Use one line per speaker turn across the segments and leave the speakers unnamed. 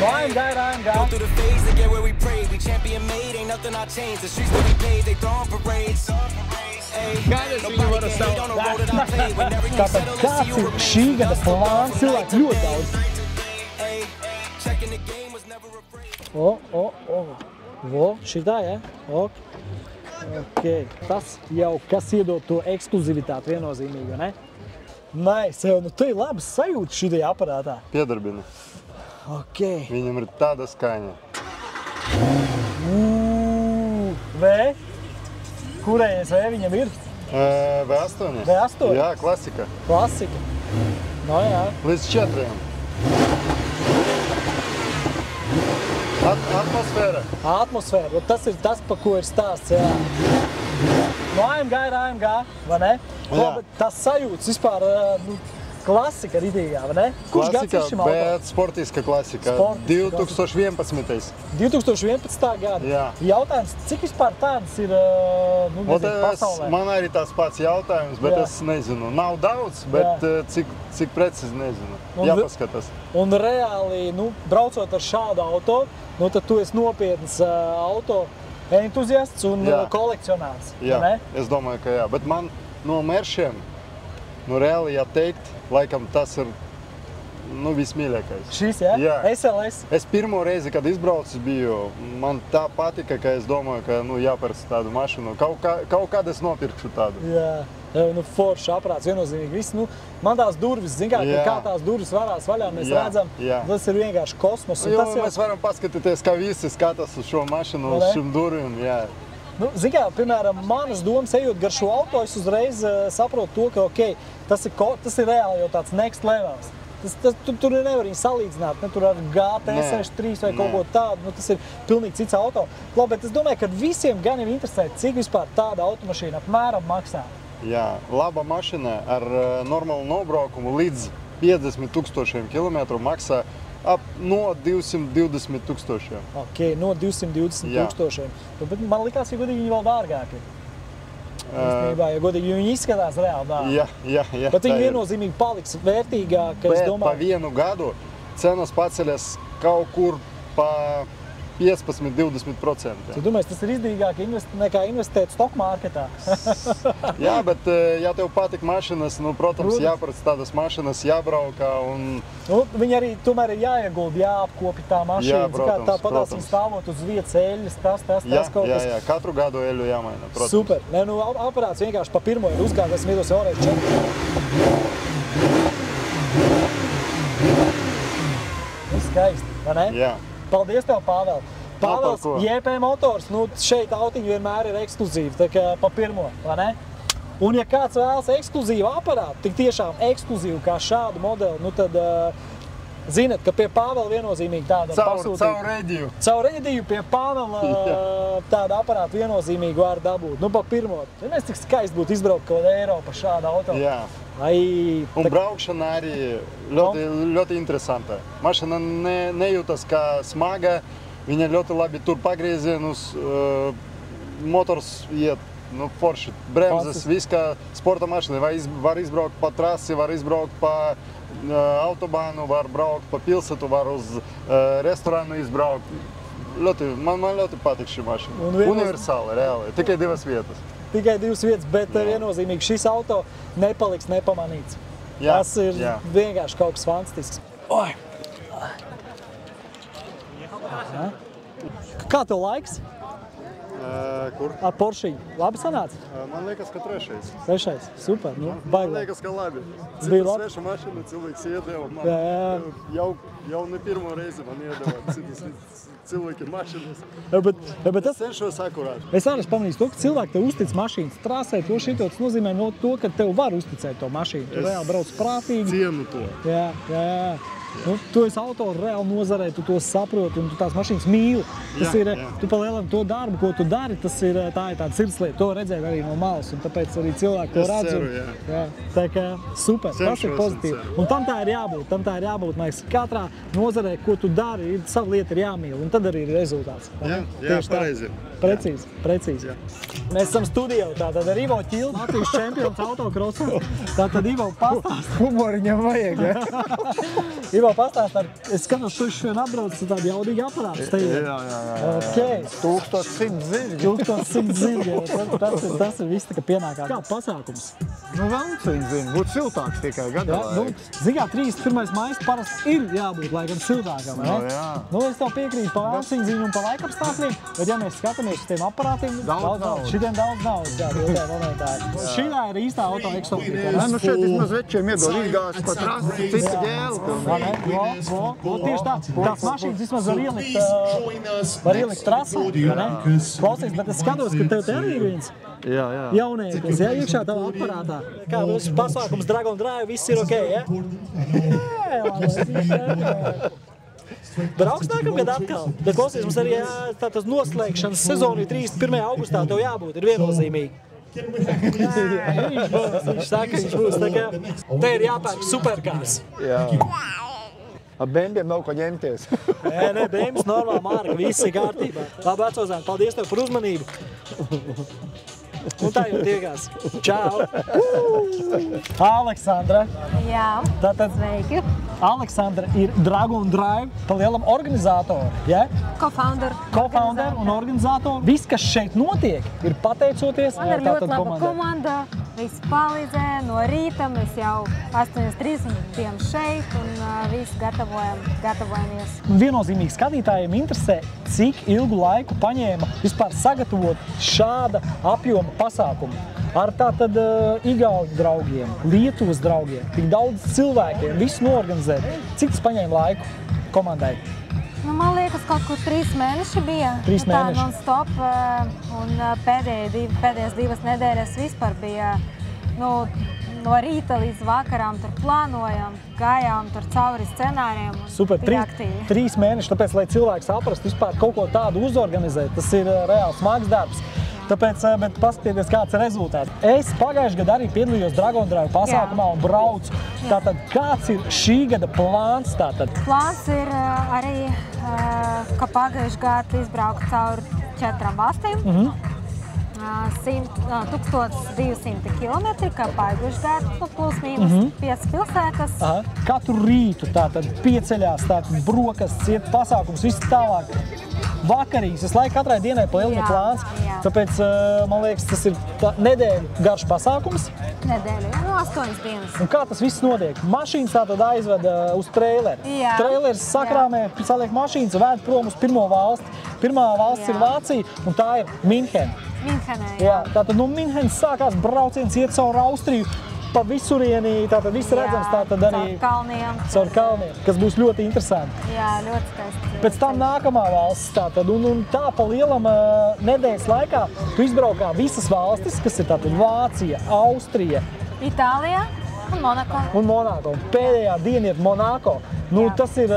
AMG, AMG.
Go through the phase to get where we pray. We champion made, ain't nothing I changed. The streets that we paved, they throwing parades.
Tātad kāds ir šī gada plāns? Cilvēki ļoti daudz. Šitā, ja? Ok. Tas jau, kas iedod to ekskluzivitāti viennozīmīgi, ne? Nē, sev, nu tu ir labas sajūtas šitajā aparātā.
Piedarbina.
Ok.
Viņam ir tāda skaņa.
V? Kurējies V viņam ir?
V8.
V8?
Jā, klasika.
Klasika. No jā.
Līdz 4. Atmosfēra.
Atmosfēra. Tas ir tas, pa ko ir stāsts, jā. No AMG ir AMG, vai ne?
Jā.
Tas sajūtas vispār, klasika ritīgā, vai ne? Kurš gads ir šim auto?
Bet sportiska klasika. 2011.
2011. gada?
Jā.
Jautājums, cik vispār tādas ir, pasaulē?
Man arī tās pats jautājums, bet es nezinu. Nav daudz, bet cik precīzi nezinu. Jāpaskatās.
Un reāli, braucot ar šādu auto, tad tu esi nopietns auto entuziasts un kolekcionārs,
jā,
ne?
Es domāju, ka jā. Bet man no Meršiem, reāli jāteikt, laikam tas ir vismīļākais.
Šis, jā? Jā. SLS?
Es pirmo reizi, kad izbraucis biju, man tā patika, ka es domāju, ka jāpērc tādu mašinu. Kaut kad es nopirkšu tādu.
Jā. Foršs aprāts, viennozīmīgi viss. Man tās durvis, kā tās durvis varās vaļā, mēs redzam, tas ir vienkārši kosmos.
Mēs varam paskatīties, kā visi skatās uz šo mašinu, uz šim durvīm.
Piemēram, manas domas ejot gar šo auto, es uzreiz saprotu to, ka ok, tas ir reāli jau tāds next levels. Tur nevar viņu salīdzināt, ne tur ar GT63 vai kaut ko tādu, tas ir pilnīgi cits auto. Labi, bet es domāju, ka visiem gan ir interesē, cik vispār tāda automašīna apmēram maksā.
Jā, laba mašina ar normālu nobraukumu līdz 50 000 kilometru maksā no 220 000.
Ok, no 220 000. Bet man likās, ja godīgi viņi vēl dārgāki. Īstenībā, ja godīgi viņi izskatās reāli dārgi.
Jā.
Bet viņi viennozīmīgi paliks vērtīgāk, es domāju.
Bet pa vienu gadu cenas paceļas kaut kur pa 15–20%.
Tu domāji, tas ir izdevīgāk nekā investēt stock marketā?
Jā, bet ja tev patīk mašinas, protams, jāpēc tādas mašinas, jābrauka un...
Viņi arī tomēr ir jāiegulda, jāapkopi tā mašīna.
Jā, protams.
Tāpatās viņi stāvot uz vietas eļļas, tas kaut kas.
Jā, katru gadu eļļu jāmaina, protams.
Super. Aparāts vienkārši pa pirmo ir uzgājis, esmu iedos vēlreiz 4. Skaisti, vai ne?
Jā.
Paldies tev, Pāvēl. Pāvels, JP Motors, šeit autiņi vienmēr ir ekskluzīvi, tā kā pa pirmo, vai ne? Un ja kāds vēlas ekskluzīvu aparātu, tik tiešām ekskluzīvu kā šādu modeli, tad zinat, ka pie Pāvela viennozīmīgi tāda pasūtība. Caur Rediju pie Pāvela tāda aparātu viennozīmīgi var dabūt. Pa pirmo. Mēs cik skaisti būtu izbraukt kaut Eiropa šāda auto.
Jā. Un braukšana arī ļoti interesanta. Mašina nejūtas kā smaga, viņa ļoti labi tur pagriezienus, motors iet, forši, bremzes, viss kā sporta mašina. Var izbraukt pa trasi, var izbraukt pa autobānu, var braukt pa pilsētu, var uz restorānu izbraukt. Man ļoti patīk šī mašina. Universāli, reāli, tikai 2 vietas.
Tikai 2 vietas, bet viennozīmīgi šis auto nepaliks nepamanīts. Tas ir vienkārši kaut kas fantastisks. Kā tev laiks?
Kur?
Ar Poršiņu. Labi sanāca?
Man liekas, ka 3.
3. Super, baigi.
Man liekas, ka labi.
Bija labi?
Sveša mašina, cilvēks iedeva. Jau ne pirmo reizi man iedeva cilvēki mašinas. Es cenšos akurāt.
Es arī pamanīju to, ka cilvēki tev uztic mašīnas trasē, to šito, tas nozīmē to, ka tev var uzticēt to mašīnu. Tu reāli brauc prātīgi.
Cienu to.
Jā. Tu esi auto reāli nozarē, tu to saproti un tu tās mašīnas mīli. Tu pa lielam to darbu, ko tu dari, tā ir tāda sirdslieta. To redzēju arī no malas un tāpēc arī cilvēki to redz.
Es ceru, jā.
Tā kā super, tas ir pozitīvi. Un tam tā ir jābūt, man liekas, katrā nozarē, ko tu dari, savu lietu ir jāmīl un tad arī ir rezultāts.
Jā, pareizi.
Precīzi. Mēs esam studijā, tātad ar Ivo Ķildu, Latvijas čempions autokrosā. Tātad Ivo pastāst.
Humoriņam vajag, ja?
Ivo pastāst, es skatos, tu šodien atbrauc ar tādu jaudīgu aparātu steigu.
Jā.
Okay.
1100 zirgi.
1100 zirgi. Tas ir viss tā kā pienākā. Kā pasākums?
Nu, velns viņi zina, būtu siltāks tikai gada laika.
Zigā, 31. maijs parasti ir jābūt laikam siltākam, ne?
Jā.
Nu, es tev piekrītu pa velnciņu ziņu un pa laikapstākļiem, bet ja mēs skatāmies uz tiem aparātiem, šitiem daudz naudas, jā, tā momentā. Šitā ir īstā auto eksotika.
Nē, nu šeit vismaz večiem iedod izgāzi pa trasi, cita ģēle.
Tieši tā. Tās mašīnas vismaz var ielikt trasā, ne? Klausies, bet es skatos, ka tev te arī ir viens.
Jā.
Jaunieklis, ja, iekšā tavā aparātā. Kā mums pasākums Dragon Drive, viss ir okei, ja? Jā, labi. Brauks nākamgad atkal. Bet klausies, mums arī tātad noslēgšanas sezonu 31. augustā tev jābūt, ir viennozīmīgi. Viņš saka, viņš būs tā kā, te ir jāpērk superkārs.
Jā. Ar bēmbiem nav ko ņemties.
Nē, bēmbis normāli mārka, viss ir kārtībā. Labi, vecozēni, paldies tev par uzmanību. Un tā jau tiekās. Čau! Aleksandra.
Jā,
Tātad
sveiki.
Aleksandra ir Dragon Drive pa lielam organizātoru, ja?
Co-founder
Un organizātori. Viss, kas šeit notiek, ir pateicoties
Man ir ļoti laba komanda. Visi palīdzēja no rīta. Mēs jau 8:30 bijām šeit un visi gatavojamies.
Viennozīmīgi skatītājiem interesē, cik ilgu laiku paņēma vispār sagatavot šāda apjoma pasākumu. Ar tātad igauņu draugiem, Lietuvas draugiem, tik daudz cilvēkiem, visu noorganizēt. Cik tas paņēma laiku komandai?
Nu, man liekas, kaut kur 3 mēneši bija.
3 mēneši.
Tā non-stop. Un pēdējās 2 nedēļas vispār bija no rīta līdz vakaram tur plānojam, gājām tur cauri scenāriem.
Super, 3 mēneši, tāpēc, lai cilvēks saprastu vispār kaut ko tādu uzorganizēt, tas ir reāls smags darbs. Tāpēc, bet paskatieties, kāds ir rezultāts. Es pagājušajā gadā arī piedalījos Dragon Drive pasākumā un braucu. Tātad, kāds ir šī gada plāns tātad?
Plāns ir arī, ka pagājušajā gadā izbraukt cauri 4 valstīm. 1200 kilometri, kā pagājušajā gadā, plus mīnus 5 pilsētas.
Katru rītu tātad pieceļās, tātad brokastis, iet pasākums, viss tālāk. Vakarīgs, es laiku katrai dienai pa lielu plāns, tāpēc, man liekas, tas ir nedēļu garš pasākums.
Nedēļu, 8 dienas.
Un kā tas viss notiek? Mašīnas tātad aizved uz traileri.
Jā.
Trailers sakrāmē, saliek mašīnas, vēd prom uz pirmo valsti. Pirmā valsts ir Vācija, un tā ir Minhena.
Minhenē,
Jā, tātad no Minhenas sākās brauciens iet caur Austriju, pa visurienī, tātad viss redzams, tātad arī caur kalniem, kas būs ļoti interesanti.
Jā, ļoti skaisti.
Pēc tam nākamā valsts, tātad, un tā pa lielam nedēļas laikā tu izbraukā visas valstis, kas ir tātad Vācija, Austrija,
Itālijā un Monako.
Pēdējā diena ir Monako. Nu, tas ir,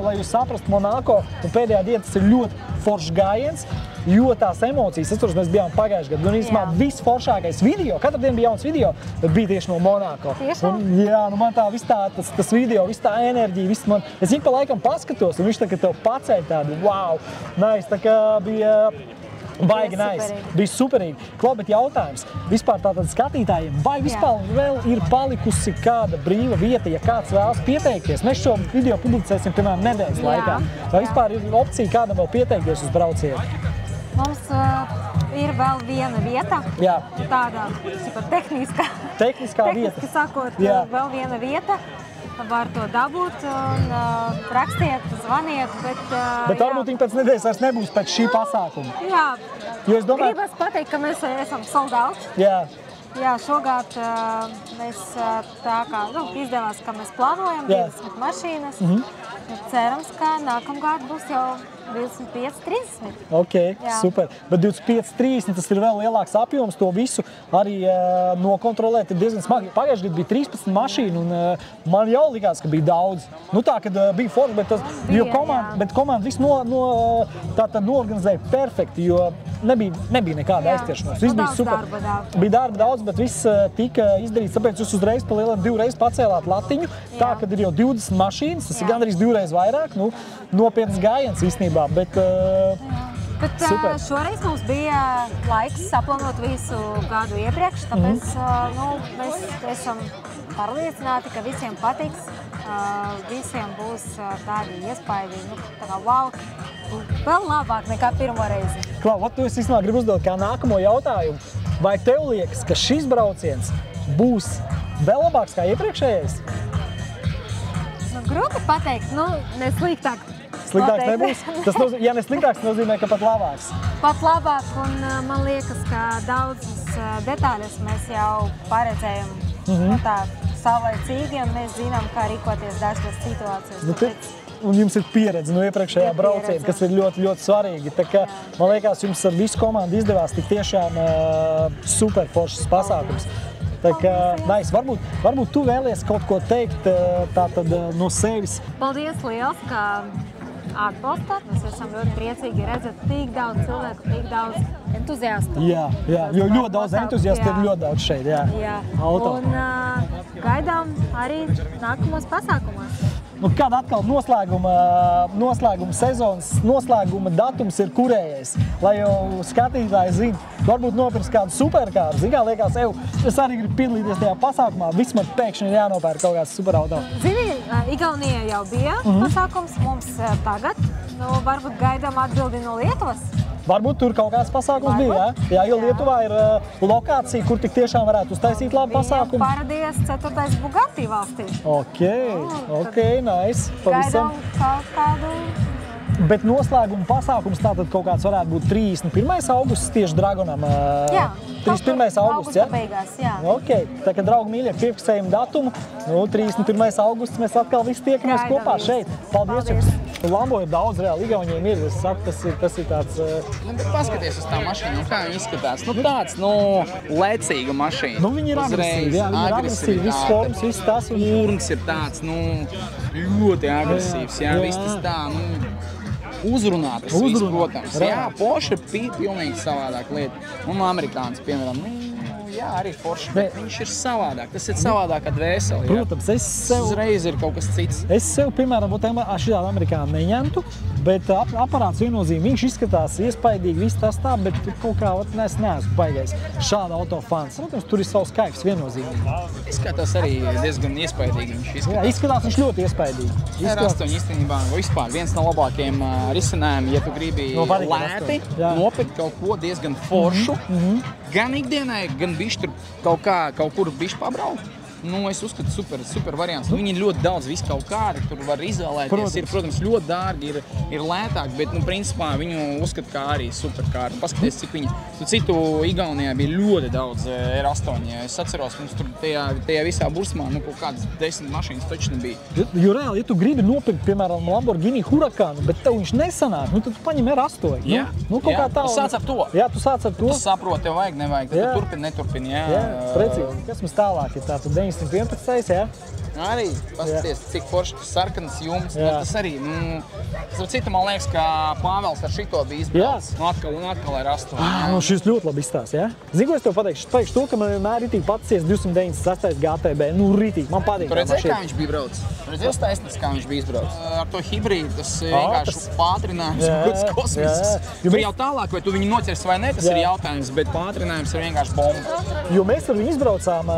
lai jūs saprastu, Monako, un pēdējā diena tas ir ļoti foršs gājiens, jo tās emocijas, es mēs bijām pagājušajā gadā, un īstenībā viss foršākais video, katru dienu bija jauns video, bet bija tieši no Monako.
Tiešām?
Jā, nu man tā viss tā, tas video, viss tā enerģija, viss man, es ik pa laikam paskatos, un viņš tā, ka tev paceļ tādu, wow, nice, tā kā bija baigi nice, bija superīgi. Klau, bet jautājums, vispār tātad skatītājiem, vai vispār vēl ir palikusi kāda brīva vieta, ja kāds vēlas pieteikties? Mēs šo video publicēsim, piemēram, nedēļas laikā. Vai vispār ir opcija kādam vēl pieteikties uz braucienu?
Mums ir vēl viena vieta, tāda tehniskā vieta. Tehniski sakot, vēl viena vieta. Var to dabūt un rakstiet, zvaniet,
bet varbūt viņi pēc nedēļas vairs nebūs pēc šī pasākuma.
Jā,
jo es domāju,
gribas pateikt, ka mēs esam sold out. Jā, šogad mēs tā kā izdevās, ka mēs plānojam 20 mašīnas. Cerams, ka nākamgad būs jau 25-30.
Ok, super. Bet 25-30 tas ir vēl lielāks apjoms, to visu arī nokontrolēt ir diezgan smagi. Pagājušajā gadā bija 13 mašīnu un man jau likās, ka bija daudz. Nu tā, kad bija forši, bet komanda visu noorganizēja perfekti, jo nebija nekāda aizķeršanās. Viss bija super. Bija darba daudz, bet viss tika izdarīts, tāpēc jūs uzreiz pa lielam 2 reizes pacēlāt latiņu. Tā, kad ir jau 20 mašīnas, tas ir gandrīz 2 reizes vairāk, nu, nopietnas gājiens īstenībā, bet
šoreiz mums bija laiks saplānot visu gadu iepriekš, tāpēc mēs esam pārliecināti, ka visiem patiks. visiem būs tādi iespaidīgi, tā kā wow, vēl labāk nekā pirmo reizi.
Klau, tu es īstenībā gribu uzdot kā nākamo jautājumu. Vai tev liekas, ka šis brauciens būs vēl labāks kā iepriekšējais?
Grūti pateikt, ne sliktāk.
Sliktāks nebūs? Ja ne sliktāks, nozīmē, ka pat labāks.
Pat labāk, un man liekas, ka daudzas detaļas mēs jau paredzējam tā savlaicīgi, un mēs zinām, kā rīkoties dažās situācijas.
Un jums ir pieredze no iepriekšējā brauciena, kas ir ļoti, ļoti svarīgi. Tā kā, man liekas, jums ar visu komandu izdevās tik tiešām super foršas pasākums. Tā kā, nice. Varbūt tu vēlies kaut ko teikt tātad no sevis.
Paldies liels, ka atbalstāt. Mēs esam ļoti priecīgi redzēt tik daudz cilvēku, tik daudz entuziastu.
Jā, jo ļoti daudz entuziastu ir ļoti daudz šeit, jā. Auto.
Un gaidām arī nākamos pasākumos.
Kad atkal noslēguma sezonas, noslēguma datums ir kurējais, lai jau skatītāji zina, varbūt nopirks kādu superkāru. Zin kā liekas, es arī gribu piedalīties tajā pasākumā, viss man pēkšņi ir jānopērk kaut kāds superauto.
Zini, Igaunijā jau bija pasākums, mums tagad, varbūt gaidām atbildi no Lietuvas.
Varbūt tur kaut kāds pasākums bija, jā? Jo Lietuvā ir lokācija, kur tik tiešām varētu uztaisīt labu pasākumu.
Viņam paradies 4. Bugatti valstī.
Ok, nice.
Gaidām kaut kādu...
Bet noslēguma pasākums tātad kaut kāds varētu būt 31. augusts tieši Dragonam.
Jā,
31. augusts, jā?
Beigās, jā.
Ok, tā kā draugi mīļie, piefiksējam datumu. 31. augusts mēs atkal visi tiekamies kopā šeit. Paldies jums! Lambo ir daudz reāli, Igauniem ir, es saku, tas ir tāds...
Paskaties uz tā mašīnu, kā viņi izskatās. Tāds, lecīga mašīna.
Viņi ir agresīvi, jā, viņi ir agresīvi, viss formas, viss tas.
Urns ir tāds, ļoti agresīvs, jā, viss tas tā, uzrunāt tas viss, protams. Jā, Porsche ir pilnīgi savādāk lieta. Un amerikāns, piemēram, jā, arī Porsche, bet viņš ir savādāk. Tas ir savādāk kā dvēseli.
Protams,
uzreiz ir kaut kas cits.
Es sev, piemēram, šitādu amerikānu neņemtu, bet aparāts viennozīmīgi, viņš izskatās iespaidīgi, viss tas tā, bet kaut kā es neesmu baigais šāda auto fans. Protams, tur ir savs kaifs viennozīmīgi.
Izskatās arī diezgan iespaidīgi viņš izskatās.
Jā, izskatās viņš ļoti iespaidīgi.
R8 īstenībā vispār viens no labākajiem risinājumiem, ja tu gribi lēti nopirkt kaut ko diezgan foršu, gan ikdienai, gan bišķi tur kaut kur bišķi pabraukt. Es uzskatu super variants. Viņi ir ļoti daudz visu kaut kādi, tur var izvēlēties. Ir, protams, ļoti dārgi, ir lētāk, bet, principā, viņu uzskatu kā arī superkāri. Paskaties, cik viņi. Citu Igaunijā bija ļoti daudz R8. Es atceros, mums tur tajā visā bursmā, kaut kādas 10 mašīnas taču nebija.
Jo reāli, ja tu gribi nopirkt, piemēram, Lamborghini Huracanu, bet tev viņš nesanāk, tad tu paņem R8.
Jā, tu sāc ar to.
Jā, tu sāc ar to.
Tu saproti, tev vajag, nevajag, tad tu turpini, neturpini, jā.
Jā, precīzi. Kas mums tālāk ir tātad 911, jā?
Arī, paskaties, cik forši sarkanas jums. Tas arī, starp citu, man liekas, ka Pāvels ar šito bija izbraucis. Atkal ir 8.
Šis ļoti labi izstās, jā? Zini, ko es tev pateikšu to, ka man vienmēr ritīgi paticies 298 GTB. Ritīgi, man patīk.
Tu redzēji, kā viņš bija braucis? Redzēji taisnīgs, kā viņš bija izbraucis? Ar to hibrīdu, tas vienkārši pātrinājums, kaut kosmisks. Tur jau tālāk, vai tu viņu nocers vai ne, tas ir jautājums, bet pātrinājums ir vienkārši bomba.
Jo mēs ar viņu izbraucām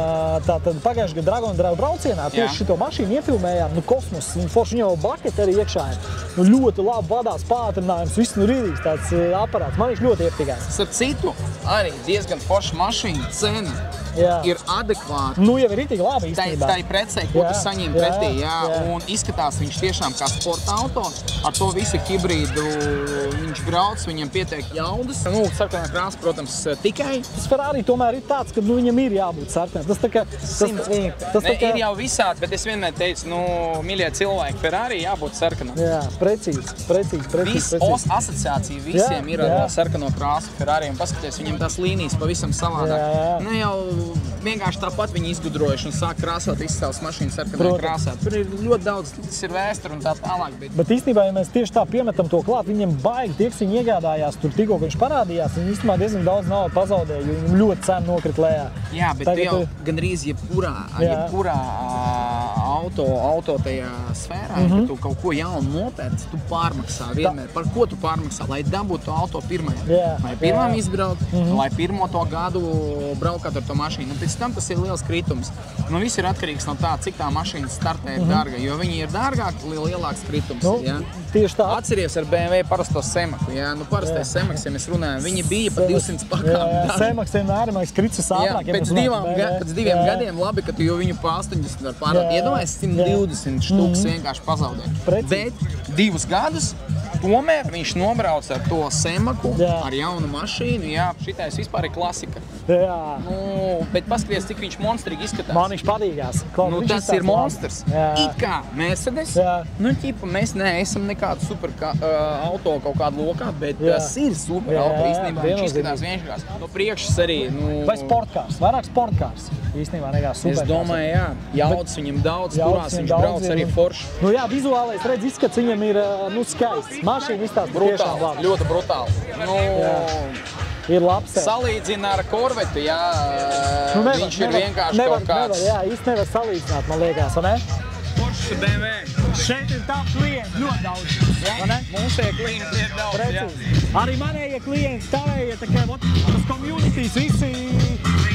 tātad pagājušajā gada Dragon Drive braucienā, šito mašīnu iefilmējām, kosmos, forši viņam baketi arī iekšā ir. Ļoti labi vadās pātrinājums, viss rīdīgs tāds aparāts. Man viņš ļoti iepatīkās.
Starp citu, arī diezgan forša mašīna, cena ir adekvāta.
Jau ir rītīgi labi īstenībā.
Tā ir precei, ko tu saņem pretī, un izskatās viņš tiešām kā sporta auto. Ar to visu hibrīdu viņš brauc, viņam pietiek jaudas. Sarkanā krāsa, protams, tikai.
Tas Ferrari tomēr ir tāds, ka viņam ir jābūt sarkanam. Tas
ir jau visādi, bet es vienmēr teicu, mīļie cilvēki, Ferrari jābūt sarkanam.
Jā, precīzi.
Viss asociācija visiem ir ar sarkano krāsu Ferrari, un paskaties, viņam tās līnijas pavisam savādāk. Ne jau vienkārši tāpat viņi izgudrojuši un sāk krāsot izstāvs mašīnas sarkanā krāsā. Tur ir ļoti daudz, tas ir vēsture un tā tālāk.
Bet īstenībā, ja mēs tieši tā piemetam to klāt, viņiem baigi tie, kas viņi iegādājās tur tikko, viņš parādījās, viņi īstenībā diezgan daudz naudu pazaudēja, jo viņam ļoti cena nokrit lejā.
Jā, bet jau gandrīz jebkurā auto tajā sfērā, ka tu kaut ko jaunu nopērci, tu pārmaksā vienmēr. Par ko tu pārmaksā? Lai dabūtu to auto pirmajā. Lai pirmām izbraukt, lai pirmo to gadu braukāt ar to mašīnu. Pēc tam tas ir liels kritums. Nu, viss ir atkarīgs no tā, cik tā mašīna startē ir dārga, jo viņi ir dārgāk, lielāks kritums.
Tieši tā.
Atceries ar BMW parasto Semaku. Nu, parastais Semaks, ja mēs runājam, viņi bija par 200 pakām.
Semaks vienmēr ir kritis ātrāk.
Pēc diviem gadiem labi, ka tu jau viņu pa 80 var pārdot. Iedomājies 120 štukas vienkārši pazaudēt. Bet 2 gadus tomēr viņš nobrauc ar to Semaku, ar jaunu mašīnu. Jā, šitais vispār ir klasika. Nu, bet paskaties, cik viņš monstrīgi izskatās.
Man viņš padīgās.
Nu, tas ir monstrs. It kā Mercedes. Nu, ķipa, mēs neesam nekādu super auto kaut kādu lokā, bet tas ir super auto. Īstenībā viņš izskatās vienkārši. Nu, priekšas arī.
Vai sportkārs? Vairāk sportkārs. Īstenībā nekā superkārs.
Es domāju, jaudas viņam daudz, kurās viņš brauc arī forši.
Nu jā, vizuālais redz izskats viņam ir skaists. Mašīna izstāsta tiešām labi.
Ļoti brutāli. Nu,
ir labs.
Salīdzina ar Corvette, viņš ir vienkārši kaut kāds.
Īsti nevar salīdzināt, man liekas, vai ne?
Porsche BMW.
Šeit ir tā klienti ļoti daudz.
Mums tie klienti ir daudz,
Arī manējie klienti stāvēja, tā kā tas communities visi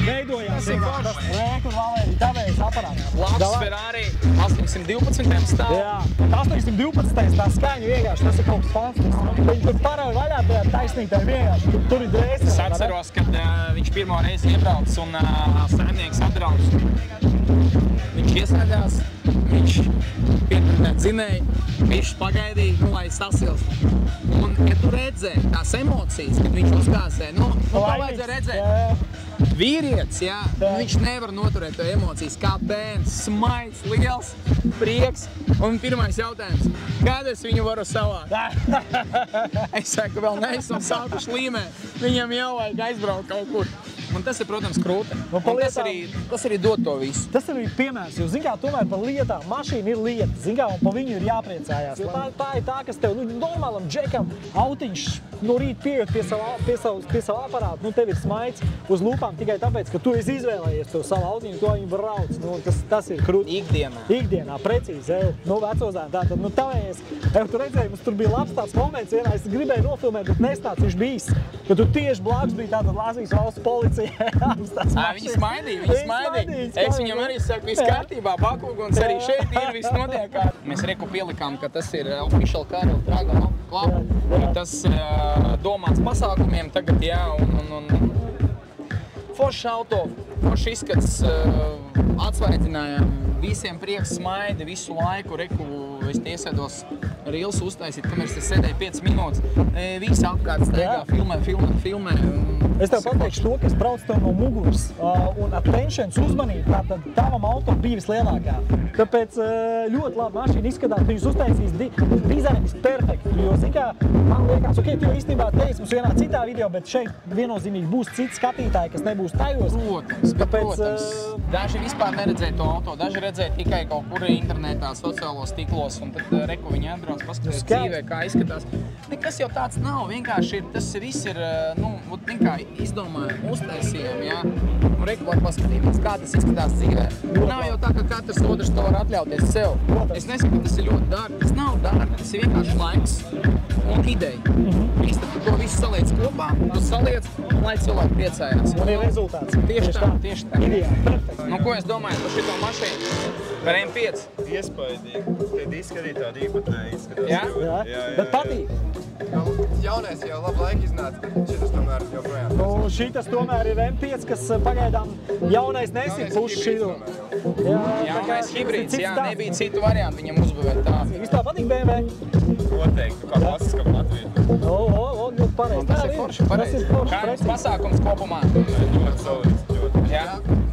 veidojās. Tas Rēku un Valērija tavējas aparātā.
Labs Ferrari 812 stāv.
Jā, 812 tā skaņa vienkārši, tas ir kaut kas fantastisks. Viņi tur parauj vaļā tajā taisnītē vienkārši, tur ir drēsē.
Es atceros, kad viņš pirmo reizi iebrauc un saimnieks atbrauc. Viņš iesēdās, viņš pietrinēt zinēja, viņš pagaidīja, lai sasilst. Un, ja tu redzēji tās emocijas, kad viņš uzgāzē, to vajadzēja redzēt. Vīrietis, viņš nevar noturēt to emocijas, kā bērns, smaids, liels, prieks. Un pirmais jautājums, kad es viņu varu savāt? Es saku, vēl neesam sākuši līmēt, viņam jau vajag aizbraukt kaut kur. Un tas ir, protams, krūti. Tas arī dod to visu.
Tas arī piemērs, jo, zin kā, tomēr par lietām, mašīna ir lieta, zin kā, un par viņu ir jāpriecājās. Tā ir tā, kas tev, normālam džekam, autiņš no rīta pieejot pie savu aparātu, tev ir smaids uz lūpām tikai tāpēc, ka tu esi izvēlējies to savu autiņu, to viņu brauc. Tas ir krūti. Ikdienā, precīzi, vecozēm. Tātad, tavējies, tu redzēji, mums tur bija labs tāds moments, vienā es gribēju nofilmēt, bet nestāds viņš bijis, ka tu tieši blāks bija tātad Latvijas valsts policija.
Viņi smaidīja. Es viņam arī saku, viss kārtībā, Bakūguns arī šeit ir, viss notiek. Mēs reku pielikām, ka tas ir official car of Dragon Club. Tas domāts pasākumiem tagad, un foršs auto, foršs izskats, atsvaidzinājām. Visiem prieks smaidi visu laiku, es iesēdos rīls uztaisīt, kamēr es sēdēju 5 minūtes. Visi apkārt staigā, filmē.
Es tev pateikšu to, ka es braucu tev no muguras un attentions uzmanību, tātad tavam auto bija vislielākā. Tāpēc ļoti labi mašīna izskatās, viņus uztaisīs dizainis perfekti, jo, zin kā, man liekas, ok, tu īstenībā teici mums vienā citā video, bet šeit viennozīmīgi būs citi skatītāji, kas nebūs tajos.
Protams. Daži vispār neredzēja to auto, daži redzēja tikai kaut kur internetā, sociālos tīklos, un tad reku viņi atbrauc, paskatās dzīvē, kā izskatās. Nekas jau tāds nav, vienkārši tas viss ir, kā izdomājam, uztaisījām, un reku var paskatīties, kā tas izskatās dzīvē. Nav jau tā, ka katrs otrs to var atļauties sev. Es nesaku, ka tas ir ļoti dārgi, tas nav dārgi, tas ir vienkārši laiks un ideja. Tad to visu saliec kopā, tu saliec, lai cilvēki priecājās.
Un ir rezultāts.
Tieši tā.
Ideāli, perfekti.
Ko es domāju par šito mašīnu? Par M5?
Iespaidīgi. Tad izskatīt tādu īpatnēju izskatās.
Jā? Bet patīk.
Jaunais jau labu laiku iznāca, bet šitas tomēr joprojām.
Šitas tomēr ir M5, kas pagaidām jaunais nesit puši šitu.
Jaunais hibrīds, nebija citu variantu viņam uzbūvēt tā.
Viss tā patīk BMW?
Noteikti, kā klasiskam Latviju.
Pareizi.
Tas ir forši, pareizi. Kā jums pasākums kopumā?
Ļoti solīts.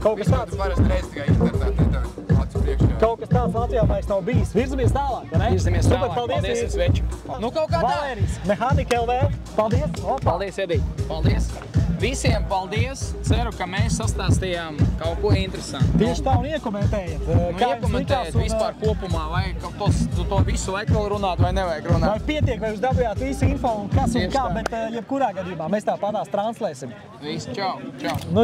Kaut kas tāds.
Parasti reiz tikai internetā, acu priekšā.
Kaut kas tāds Latvijā vairs nav bijis. Virzamies tālāk, vai ne?
Virzamies tālāk. Paldies, Sveču. Kaut kā tā.
Valērijas, Mehānika LV. Paldies.
Paldies, Edī. Paldies. Visiem paldies. Ceru, ka mēs sastāstījām kaut ko interesantu.
Tieši tā un iekomentējiet.
Iekomentējiet vispār kopumā, vai to visu vajag vēl runāt vai nevajag runāt.
Vai pietiek, vai jūs dabujāt visu info un kas un kā, bet jebkurā gadījumā mēs tāpatās translēsim.
Visu, čau.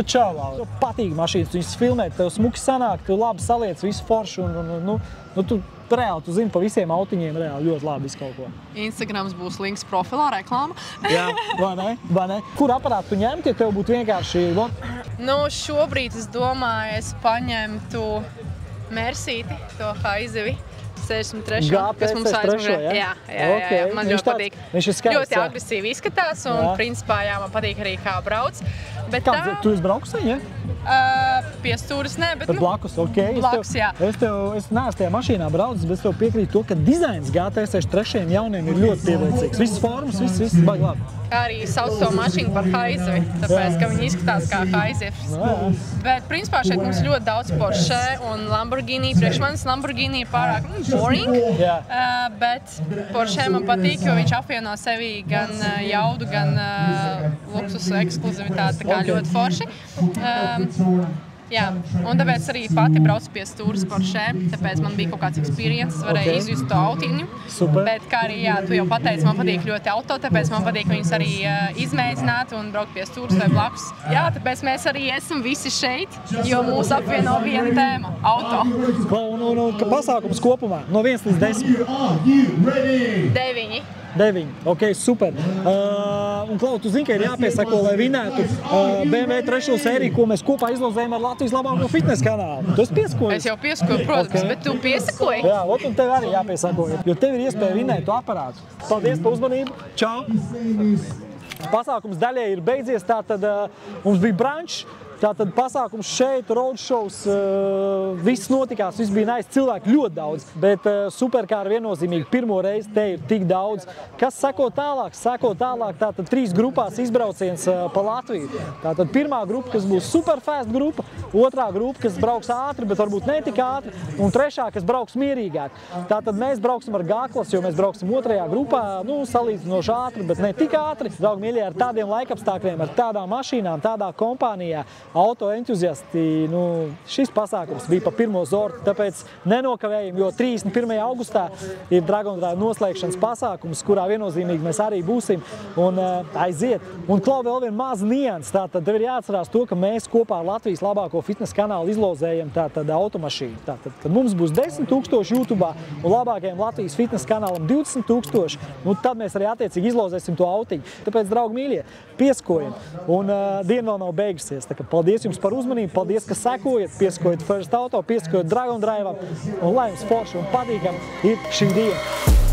Čau, Laura. Patīk mašīnas, viņas filmēt, tev smuki sanāk, tu labi saliec visu foršu un Nu, tu zini pa visiem autiņiem reāli ļoti labi visu kaut ko.
Instagrams būs links profilā, reklāma.
Jā, vai ne? Kur aparātu tu ņemt, ja tev būtu vienkārši...
Nu, šobrīd es domāju, es paņemtu Mersīti, to haizivi. 63. Kas mums aizmugurē. Jā, man ļoti patīk.
Viņš ir skaists.
Ļoti agresīvi izskatās un principā, jā, man patīk arī kā brauc.
Tu esi braukusi, ja?
Pie stūras ne, bet
blakus, okei.
Blakus, jā.
Es neesmu tajā mašīnā braucis, bet es tev piekrītu to, ka dizains GT63 jauniem ir ļoti pievilcīgs. Visas formas, viss baigi labi.
Arī sauc to mašīnu par haizivi, tāpēc, ka viņi izskatās kā haizivs. Bet, principā, šeit mums ļoti daudz Porsche un Lamborghini. Priekš manis Lamborghini ir pārāk boring, bet Porsche man patīk, jo viņš apvieno sevī gan jaudu, gan luksusu ekskluzivitāti, tā kā ļoti forši. Jā, un tāpēc arī pati braucu pie stūras Porsche, tāpēc man bija kaut kāds experience, varēja izjust to autiņu.
Super.
Bet, kā arī, jā, tu jau pateici, man patīk ļoti auto, tāpēc man patīk viņus arī izmēģināt un braukt pie stūras vai blakus. Jā, tāpēc mēs arī esam visi šeit, jo mūs apvieno viena tēma – auto.
Un pasākums kopumā no 1 līdz 10? 9. Ok, super. Un, Klau, tu zini, ka ir jāpiesako, lai vinētu BMW 3. sēriju, ko mēs kopā izlozējam ar Latvijas labāko fitness kanālu. Tu esi piesakojies?
Es jau piesakoju, protams, bet tu piesakoji?
Jā, un tev arī jāpiesako, jo tev ir iespēja vinēt to aparātu. Paldies par uzmanību. Čau! Pasākums daļai ir beidzies, tātad mums bija brunch. Tātad pasākums šeit, roadshows, viss notikās, viss bija nice, cilvēki ļoti daudz, bet superkāri viennozīmīgi pirmo reizi te ir tik daudz. Kas seko tālāk? Seko tālāk tātad 3 grupās izbrauciens pa Latviju. Tātad pirmā grupa, kas būs superfast grupa, otrā grupa, kas brauks ātri, bet varbūt ne tik ātri, un trešā, kas brauks mierīgāk. Tātad mēs brauksim ar G-klasu, jo mēs brauksim otrajā grupā, nu, salīdzinoši ātri, bet ne tik ātri. Draugi mīļie, ar tādiem laikapstākļiem, ar tādām mašīnām, tādā kompānijā, auto entuziasti, nu, šis pasākums bija pa pirmo zortu, tāpēc nenokavējam, jo 31. augustā ir Dragon Drive noslēgšanas pasākums, kurā viennozīmīgi mēs arī būsim un aiziet. Un, Klau, vēl vien maz nians, tātad tev ir jāatcerās to, ka mēs kopā ar Latvijas labāko fitness kanālu izlozējam tātad automašīnu. Tātad, kad mums būs 10 000 YouTube'ā un labākajam Latvijas fitness kanālam 20 000, nu, tad mēs arī attiecīgi izlozēsim to autiņu. Tāpēc, draugi mīļie, pieskojam. Un diena vēl nav beigusies. Tā kā paldies jums par uzmanību, paldies, ka sekojat, pieskojat First Auto, pieskojat Dragon Drive'am un lai jums forši un patīkam ir šī diena.